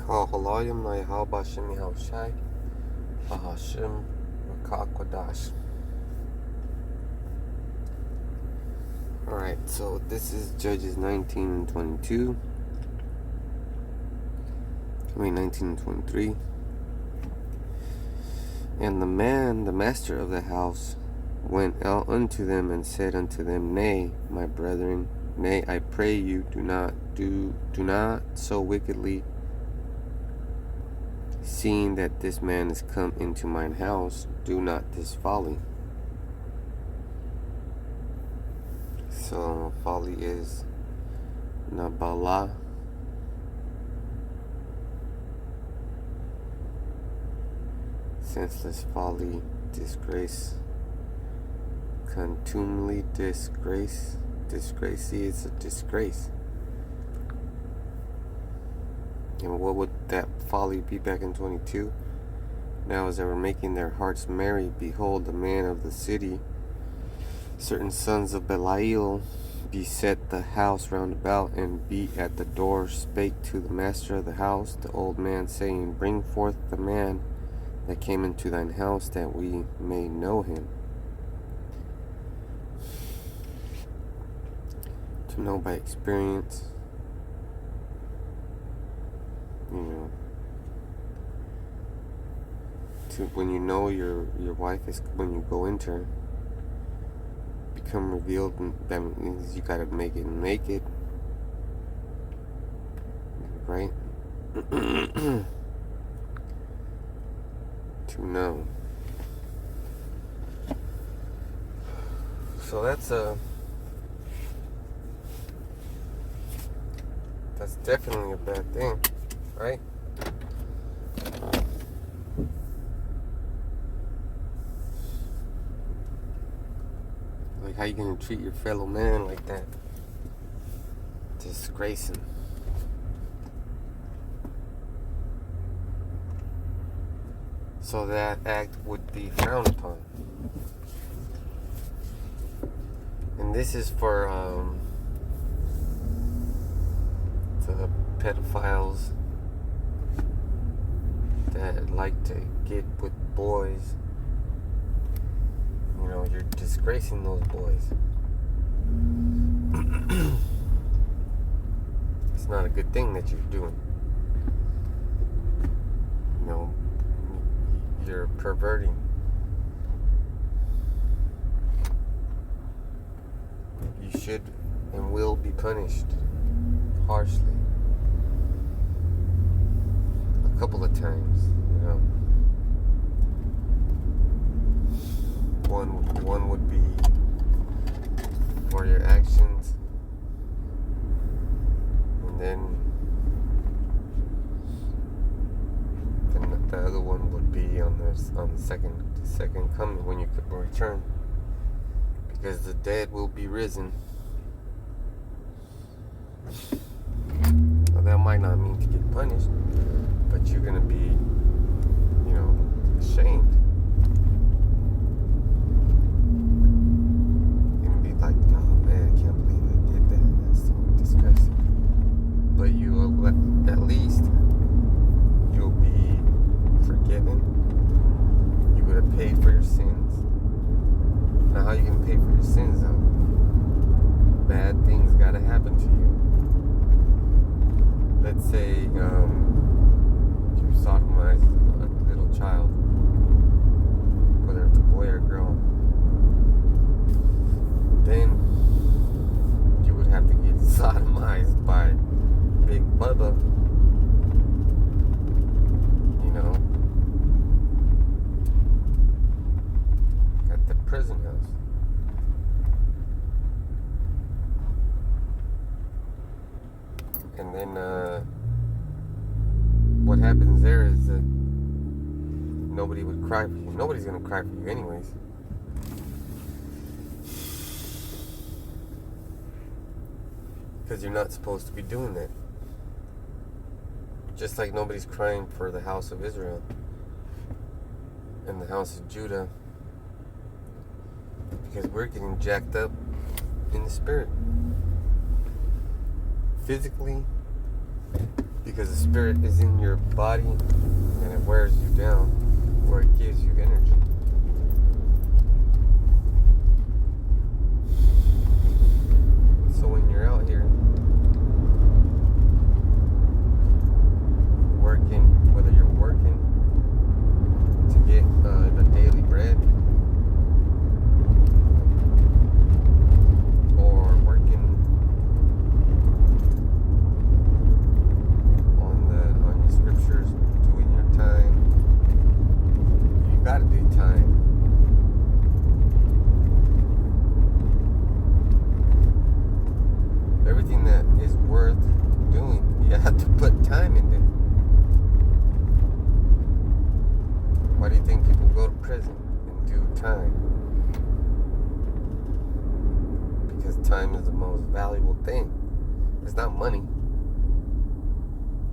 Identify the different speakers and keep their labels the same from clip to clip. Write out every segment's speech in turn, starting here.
Speaker 1: Halayim Nayahal Bashim Yahushai Bahashim Rakakwadash. Alright, so this is Judges 19 and 22. 19 and 23. And the man, the master of the house, went out unto them and said unto them, Nay, my brethren, nay, I pray you, do not so wickedly, seeing that this man is come into mine house, do not this folly. So folly is Nabala. Senseless folly, disgrace, contumely disgrace. Disgrace is a disgrace. And what would that folly be back in 22? Now as they were making their hearts merry, behold, the man of the city, certain sons of Belial, beset the house round about, and beat at the door, spake to the master of the house, the old man, saying, Bring forth the man that came into thine house, that we may know him. To know by experience, to when you know your wife is, when you go into her, become revealed, and that means you gotta make it naked, right? To know. So that's definitely a bad thing, right? Like, how you gonna treat your fellow man like that? Disgrace him. So that act would be frowned upon. And this is for the pedophiles that like to get with boys. You're disgracing those boys. It's not a good thing that you're doing. You're perverting. You should and will be punished harshly. A couple of times, One would be for your actions, and then the other one would be on the second coming, when you could return, because the dead will be risen. Well, that might not mean to get punished, but you're gonna be, ashamed. And be like, oh man, I can't believe I did that. That's so disgusting. But you will, at least you'll be forgiven. You would have paid for your sins. Now, how you gonna pay for your sins though? Bad things gotta happen to you. Let's say you sodomized a little child, whether it's a boy or girl, then you would have to get sodomized by Big Bubba, at the prison house. And then what happens there is that nobody would cry for you. Nobody's gonna cry for you anyways. Because you're not supposed to be doing that. Just like nobody's crying for the house of Israel and the house of Judah, because we're getting jacked up in the spirit. Physically, Because the spirit is in your body and it wears you down, where it gives you energy. So when you're out here working, whether you're working to get the daily bread, or working on your scriptures, doing your time, you gotta do time. Everything that is worth doing, you have to put time into. Why do you think people go to prison and do time? Because time is the most valuable thing. It's not money.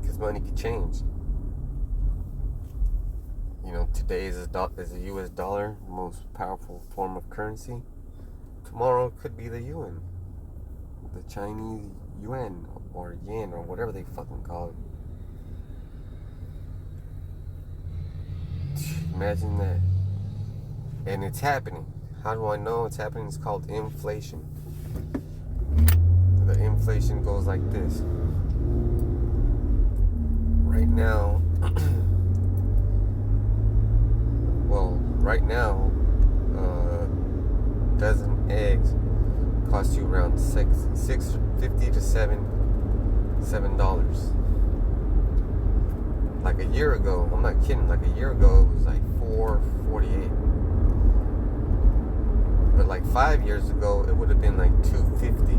Speaker 1: Because money can change. You know, today is a US dollar, the most powerful form of currency. Tomorrow could be the yuan. The Chinese yuan or yen or whatever they fucking call it. Imagine that. And it's happening. How do I know it's happening? It's called inflation. The inflation goes like this. Right now, dozen eggs cost you around $6.50 to $7. Like a year ago, I'm not kidding. Like a year ago, it was like $4.48. But like 5 years ago, it would have been like $2.50.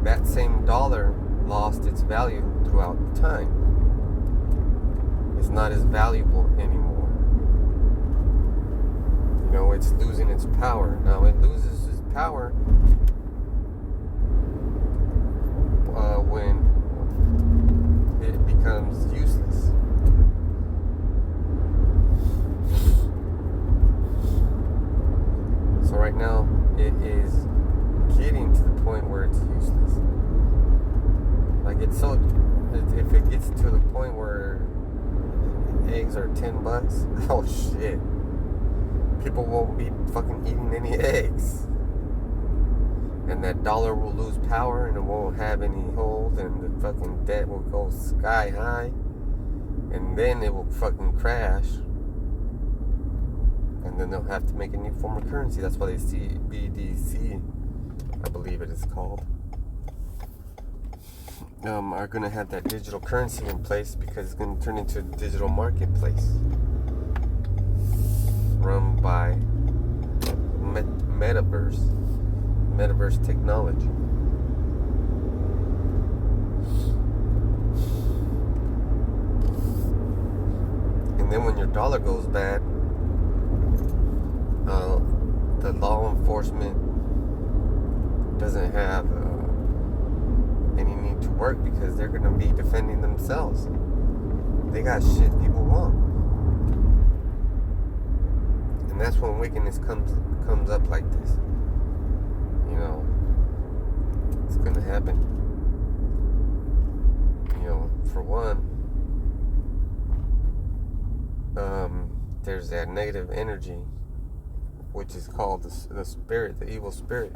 Speaker 1: That same dollar lost its value throughout time. It's not as valuable anymore. You know, it's losing its power. Now, it loses its power when it becomes useless. So right now, it is getting to the point where it's useless. Like if it gets to the point where eggs are $10, oh shit. People won't be fucking eating any eggs. And that dollar will lose power and it won't have any hold, and the fucking debt will go sky high. And then it will fucking crash. And then they'll have to make a new form of currency. That's why they see BDC, I believe it is called. Are going to have that digital currency in place because it's going to turn into a digital marketplace run by metaverse technology. And then when your dollar goes bad, the law enforcement doesn't have any need to work because they're going to be defending themselves. They got shit people want. And that's when wickedness comes up like this. You know, it's going to happen. You know, for one, there's that negative energy, which is called the spirit, the evil spirit.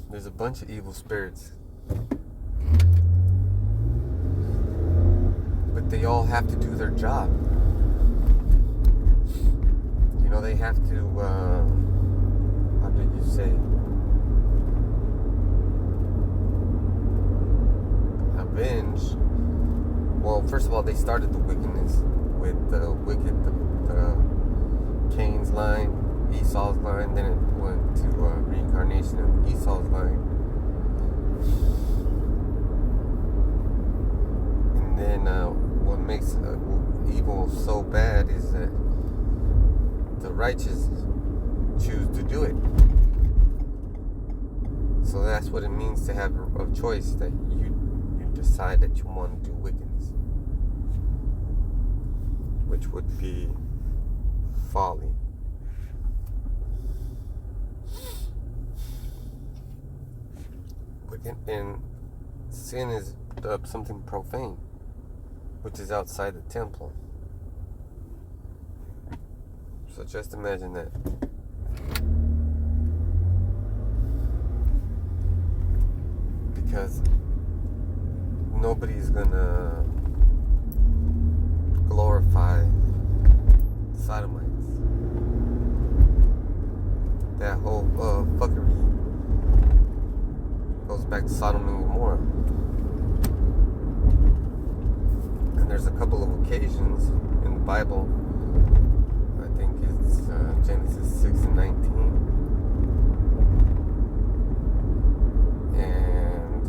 Speaker 1: There's a bunch of evil spirits. But they all have to do their job. You know, they have to, how did you say? Avenge. Well, first of all, they started the wickedness with the Cain's line, Esau's line, then it went to reincarnation of Esau's line. And then what makes evil so bad is that the righteous choose to do it. So that's what it means to have a choice, that you decide that you want to do wickedness, which would be folly. And sin is something profane, which is outside the temple. So just imagine that. Because nobody's gonna glorify sodomites. That whole fuckery goes back to Sodom and Gomorrah. And there's a couple of occasions in the Bible. I think it's Genesis 6 and 19. And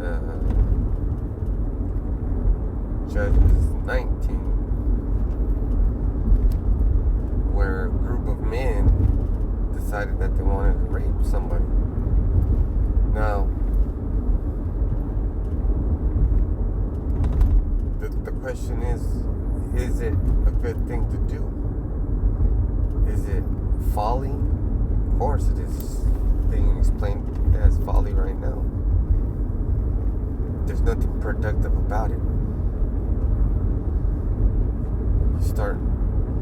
Speaker 1: Judges 19. Where a group of men decided that they wanted to rape somebody. Now, the question is it a good thing to do? Is it folly? Of course it is being explained as folly right now. There's nothing productive about it.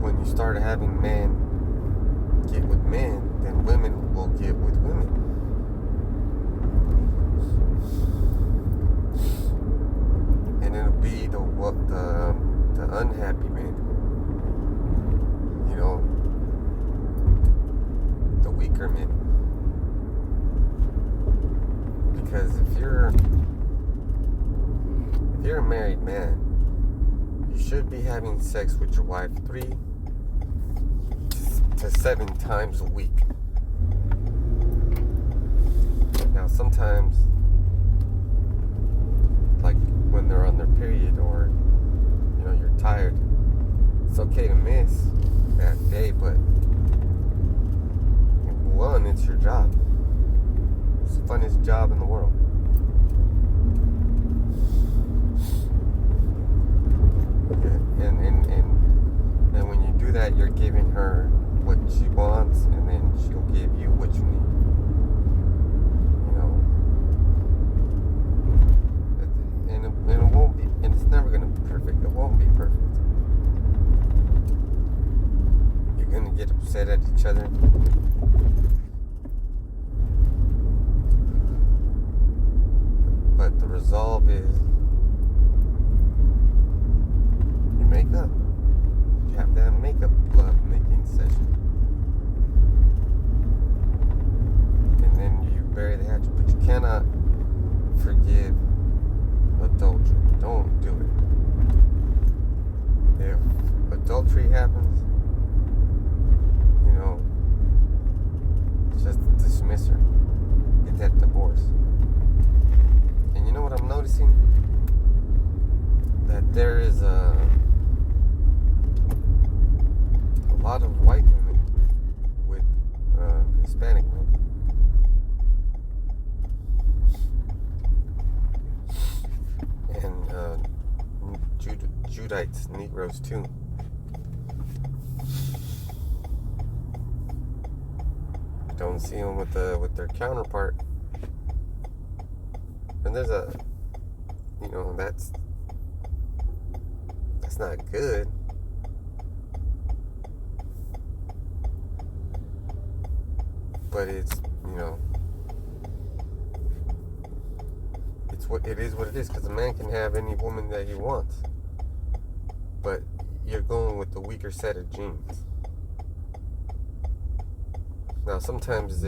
Speaker 1: When you start having men get with men, then women will get with women. And it'll be the unhappy men. You know, the weaker men. Because if you're a married man, you should be having sex with your wife 3 to 7 times a week. Now sometimes, like when they're on their period or you're tired, it's okay to miss that day, but one, it's your job. It's the funniest job in the world. And when you do that, you're giving her what she wants, and then she'll give you what you need. And it won't be, and it's never gonna be perfect. It won't be perfect. You're gonna get upset at each other. But the resolve is you make up. You have to have makeup love making session. And then you bury the hatchet. But you cannot forgive adultery. Don't do it. If adultery happens, just dismiss her. Get that divorce. And you know what I'm noticing? That there is a lot of white women with Hispanic men. And Judites, Negroes too. Don't see them with their counterpart. And there's that's not good. But it's it is what it is, because a man can have any woman that he wants, but you're going with the weaker set of genes. Now sometimes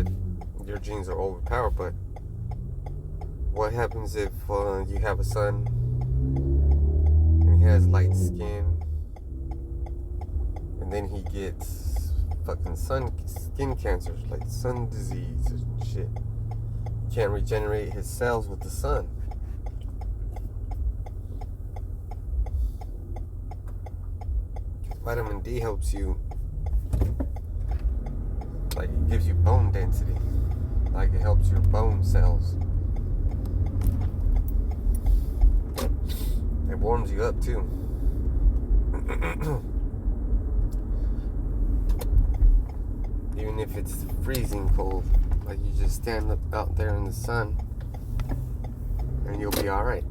Speaker 1: your genes are overpowered, but what happens if you have a son and he has light skin, and then he gets fucking skin cancers, like sun disease and shit? He can't regenerate his cells with the sun. Vitamin D helps you, like it gives you bone density, like it helps your bone cells. It warms you up too. Even if it's freezing cold, like you just stand up out there in the sun and you'll be alright.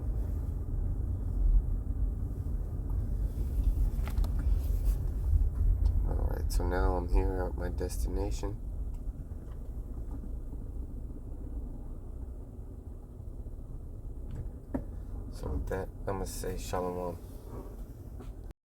Speaker 1: so now I'm here at my destination. So with that, I'm gonna say shalom.